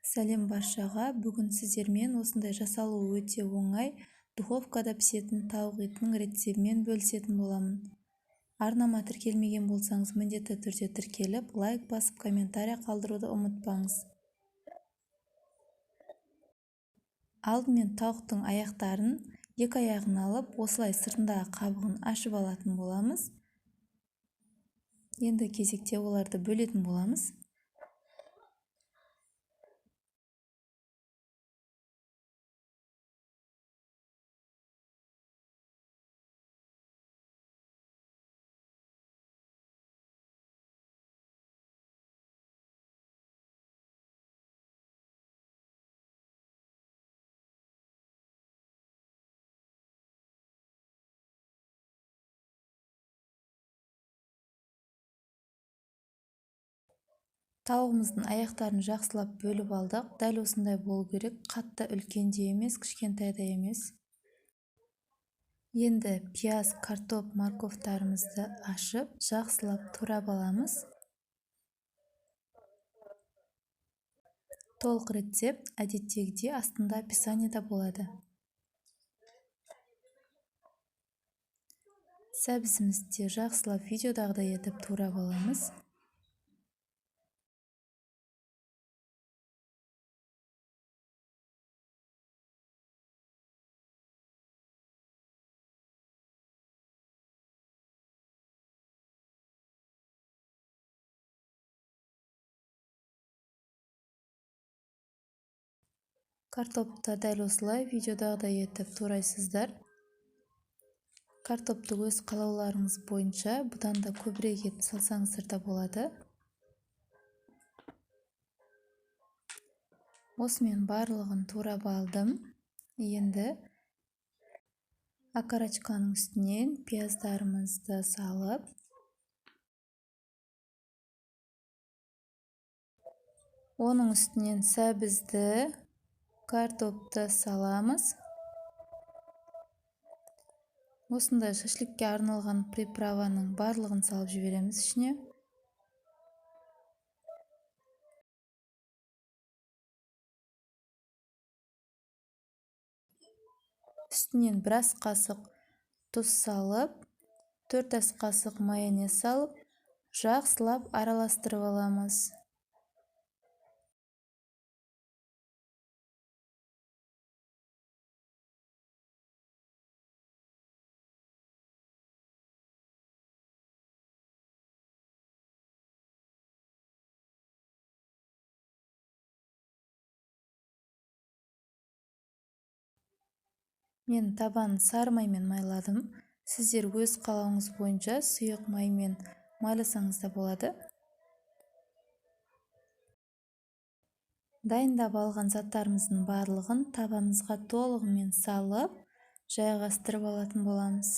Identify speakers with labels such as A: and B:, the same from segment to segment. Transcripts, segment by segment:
A: Сәлем баршаға. Бүгін сіздермен осындай жасалуы өте оңай духовкада пісетін тауық етінің рецебімен бөлісетін боламын. Арнама тіркелмеген болсаңыз, міндетті түрде тіркеліп, лайк басып, комментарий қалдыруды ұмытпаңыз. Алдымен тауықтың аяқтарын, екі аяғын алып, осылай сыртындағы қабығын ашып алатын боламыз. Енді кезекте оларды бөлетін боламыз. Тауығымыздың аяқтарын жақсылап бөліп алдық. Дәл осындай болу керек. Қатты үлкен де емес, кішкентай да емес. Енді пияз, картоп, морковтарымызды ашып, жақсылап турап аламыз. Толық рецепт әдеттегідей астында описаниеда болады. Сәбізімізді жақсылап видеодағыдай етіп турап аламыз. Картопты дәл осылай видеодағыдай етіп турайсыздар. Картопты өз қалауларыңыз бойынша бұдан да көбірек етіп салсаңыздар да болады. Осымен барлығын турап алдым. Енді окорочканың үстінен пияздарымызды салып, оның үстінен сәбізді, картопты саламыз. Осындай шашликке арналған приправаның барлығын салып жібереміз ішіне. Үстінен бір ас қасық тұз салып, 4 ас қасық майонез салып, жақсылап араластырып аламыз. Мен табанын сары маймен майладым. Сіздер өз қалауыңыз бойынша сұйық маймен майласаңыз да болады. Дайындап алған заттарымыздың барлығын табамызға толығымен салып, жайғастырып алатын боламыз.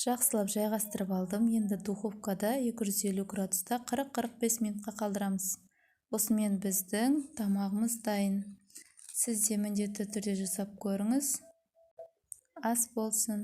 A: Жақсылап жайғастырып алдым. Енді духовкада 250 градуста 40-45 минутқа қалдырамыз. Осымен біздің тамағымыз дайын. Сіз де міндетті түрде жасап көріңіз. Ас болсын.